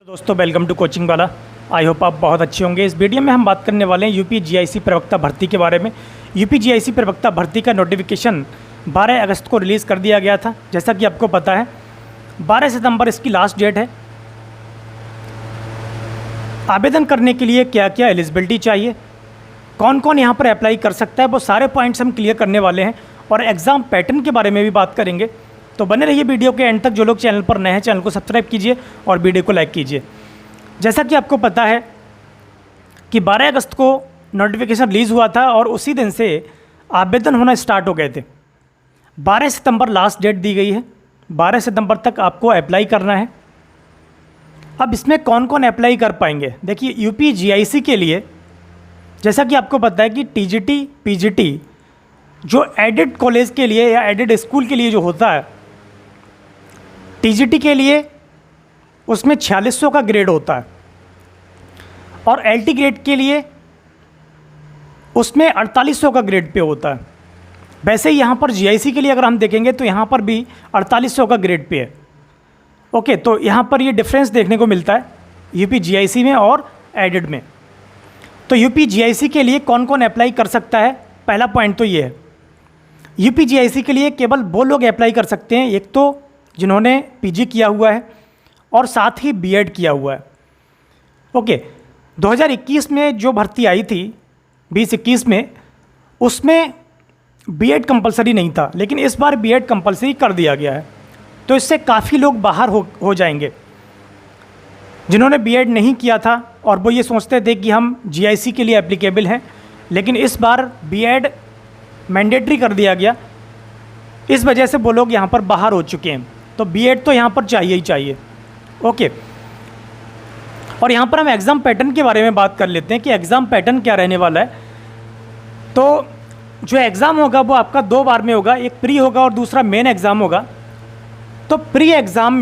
दोस्तों welcome to coaching वाला। I hope आप बहुत अच्छे होंगे। इस वीडियो में हम बात करने वाले हैं यूपी जीआईसी प्रवक्ता भर्ती के बारे में। यूपी जीआईसी प्रवक्ता भर्ती का नोटिफिकेशन 12 अगस्त को रिलीज़ कर दिया गया था। जैसा कि आपको पता है 12 सितंबर इसकी लास्ट डेट है। आवेदन करने के लिए क्या क्या एलिजिबिलिटी चाहिए, कौन कौन यहाँ पर अप्लाई कर सकता है, वो सारे पॉइंट्स हम क्लियर करने वाले हैं और एग्ज़ाम पैटर्न के बारे में भी बात करेंगे। तो बने रहिए वीडियो के एंड तक। जो लोग चैनल पर नए हैं चैनल को सब्सक्राइब कीजिए और वीडियो को लाइक कीजिए। जैसा कि आपको पता है कि 12 अगस्त को नोटिफिकेशन रिलीज़ हुआ था और उसी दिन से आवेदन होना स्टार्ट हो गए थे। 12 सितंबर लास्ट डेट दी गई है। 12 सितंबर तक आपको अप्लाई करना है। अब इसमें कौन कौन अप्लाई कर पाएंगे, देखिए यूपी जीआईसी के लिए जैसा कि आपको पता है कि टीजीटी पीजीटी जो एडेड कॉलेज के लिए या एडेड स्कूल के लिए जो होता है, टीजीटी के लिए उसमें 4600 का ग्रेड होता है और एलटी ग्रेड के लिए उसमें 4800 का ग्रेड पे होता है। वैसे ही यहाँ पर जीआईसी के लिए अगर हम देखेंगे तो यहाँ पर भी 4800 का ग्रेड पे है। ओके, तो यहाँ पर ये डिफरेंस देखने को मिलता है यूपी जीआईसी में और एडेड में। तो यूपी जीआईसी के लिए कौन कौन अप्लाई कर सकता है, पहला पॉइंट तो ये है। यूपी जीआईसी के लिए केवल वो लोग अप्लाई कर सकते हैं, एक तो जिन्होंने पीजी किया हुआ है और साथ ही बीएड किया हुआ है। ओके, 2021 में जो भर्ती आई थी 2021 में, उसमें बीएड कंपलसरी नहीं था, लेकिन इस बार बीएड कंपलसरी कर दिया गया है। तो इससे काफ़ी लोग बाहर हो जाएंगे जिन्होंने बीएड नहीं किया था और वो ये सोचते थे कि हम जीआईसी के लिए एप्लीकेबल हैं, लेकिन इस बार बीएड मैंडेटरी कर दिया गया। इस वजह से वो लोग यहाँ पर बाहर हो चुके हैं। तो बीएड तो यहाँ पर चाहिए ही चाहिए। ओके, और यहाँ पर हम एग्ज़ाम पैटर्न के बारे में बात कर लेते हैं कि एग्ज़ाम पैटर्न क्या रहने वाला है। तो जो एग्ज़ाम होगा वो आपका 2 बार में होगा, एक प्री होगा और दूसरा मेन एग्ज़ाम होगा। तो प्री एग्ज़ाम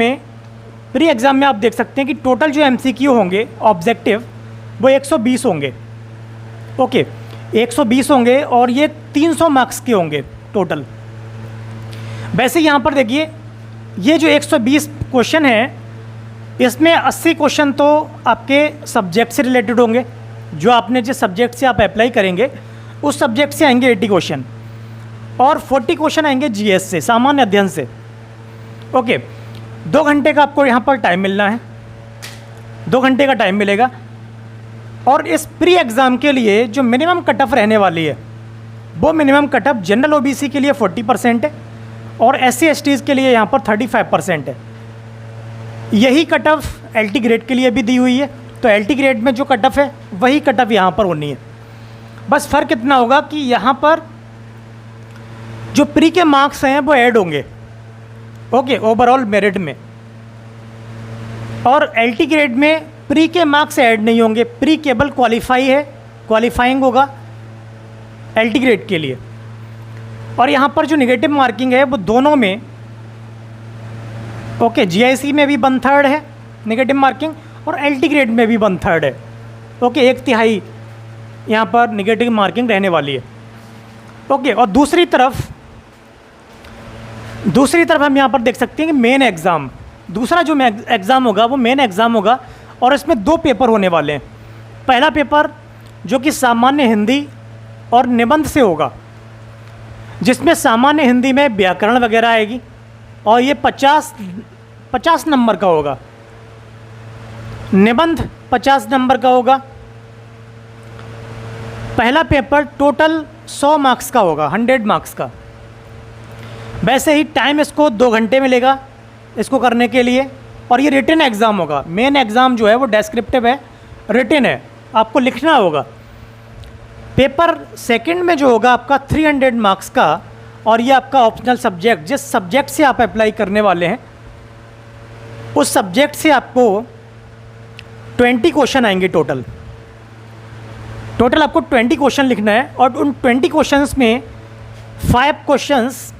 में आप देख सकते हैं कि टोटल जो एमसीक्यू होंगे ऑब्जेक्टिव वो 120 होंगे। ओके, 120 होंगे और ये 300 मार्क्स के होंगे टोटल। वैसे यहाँ पर देखिए ये जो 120 क्वेश्चन है, इसमें 80 क्वेश्चन तो आपके सब्जेक्ट से रिलेटेड होंगे। जो आपने जिस सब्जेक्ट से आप अप्लाई करेंगे उस सब्जेक्ट से आएंगे 80 क्वेश्चन और 40 क्वेश्चन आएंगे जीएस से, सामान्य अध्ययन से। ओके, 2 घंटे का आपको यहाँ पर टाइम मिलना है, 2 घंटे का टाइम मिलेगा। और इस प्री एग्ज़ाम के लिए जो मिनिमम कट ऑफ रहने वाली है वो minimum cut off general OBC के लिए 40% है और एससी एसटीज़ के लिए यहाँ पर 35% है। यही कट ऑफ एलटी ग्रेड के लिए भी दी हुई है। तो एलटी ग्रेड में जो कट ऑफ है वही कट ऑफ यहाँ पर होनी है। बस फ़र्क इतना होगा कि यहाँ पर जो प्री के मार्क्स हैं वो ऐड होंगे ओके ओवरऑल मेरिट में, और एलटी ग्रेड में प्री के मार्क्स ऐड नहीं होंगे। प्री केवल क्वालिफाइंग होगा एलटी ग्रेड के लिए। और यहाँ पर जो नेगेटिव मार्किंग है वो दोनों में ओके जीआईसी में भी 1/3 है नेगेटिव मार्किंग और एलटी ग्रेड में भी 1/3 है। ओके, 1/3 यहाँ पर नेगेटिव मार्किंग रहने वाली है। ओके, और दूसरी तरफ हम यहाँ पर देख सकते हैं कि मेन एग्ज़ाम, दूसरा जो एग्ज़ाम होगा वो मेन एग्ज़ाम होगा और इसमें 2 पेपर होने वाले हैं। पहला पेपर जो कि सामान्य हिंदी और निबंध से होगा, जिसमें सामान्य हिंदी में व्याकरण वगैरह आएगी और ये 50 नंबर का होगा। निबंध 50 नंबर का होगा। पहला पेपर टोटल 100 मार्क्स का होगा, 100 मार्क्स का। वैसे ही टाइम इसको 2 घंटे मिलेगा इसको करने के लिए। और ये रिटन एग्ज़ाम होगा। मेन एग्ज़ाम जो है वो डेस्क्रिप्टिव है, रिटन है, आपको लिखना होगा। पेपर सेकंड में जो होगा आपका 300 मार्क्स का, और ये आपका ऑप्शनल सब्जेक्ट, जिस सब्जेक्ट से आप अप्लाई करने वाले हैं उस सब्जेक्ट से आपको 20 क्वेश्चन आएंगे टोटल आपको 20 क्वेश्चन लिखना है। और उन 20 क्वेश्चंस में 5 क्वेश्चंस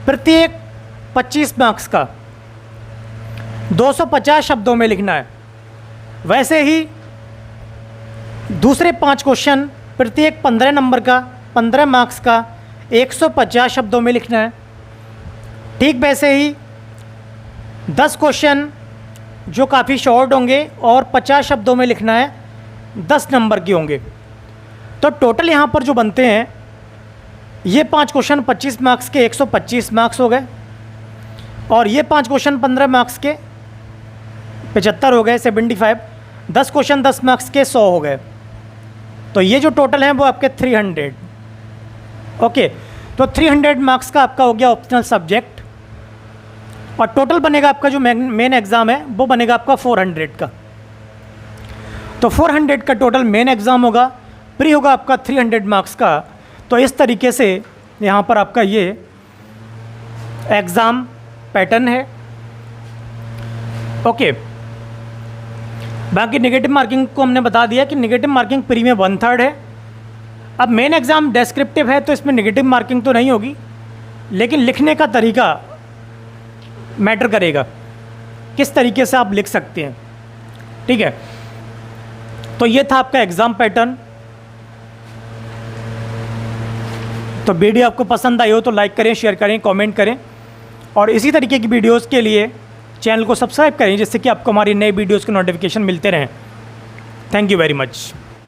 प्रत्येक 25 मार्क्स का 250 शब्दों में लिखना है। वैसे ही दूसरे 5 क्वेश्चन प्रत्येक 15 नंबर का 15 मार्क्स का 150 शब्दों में लिखना है। ठीक वैसे ही 10 क्वेश्चन जो काफ़ी शॉर्ट होंगे और 50 शब्दों में लिखना है, 10 नंबर के होंगे। तो टोटल यहाँ पर जो बनते हैं ये 5 क्वेश्चन 25 मार्क्स के 125 मार्क्स हो गए, और ये 5 क्वेश्चन 15 मार्क्स के 75 हो गए 75, 10 क्वेश्चन 10 मार्क्स के 100 हो गए। तो ये जो टोटल हैं वो आपके 300। ओके, तो 300 मार्क्स का आपका हो गया ऑप्शनल सब्जेक्ट, और टोटल बनेगा आपका जो मेन एग्ज़ाम है वो बनेगा आपका 400 का। तो 400 का टोटल मेन एग्ज़ाम होगा, प्री होगा आपका 300 मार्क्स का। तो इस तरीके से यहाँ पर आपका ये एग्ज़ाम पैटर्न है। ओके, बाकी नेगेटिव मार्किंग को हमने बता दिया कि नेगेटिव मार्किंग प्री में 1/3 है। अब मेन एग्ज़ाम डेस्क्रिप्टिव है तो इसमें नेगेटिव मार्किंग तो नहीं होगी, लेकिन लिखने का तरीका मैटर करेगा, किस तरीके से आप लिख सकते हैं। ठीक है, तो ये था आपका एग्ज़ाम पैटर्न। तो वीडियो आपको पसंद आई हो तो लाइक करें, शेयर करें, कमेंट करें, और इसी तरीके की वीडियोस के लिए चैनल को सब्सक्राइब करें, जिससे कि आपको हमारी नई वीडियोस के नोटिफिकेशन मिलते रहें। Thank you very much.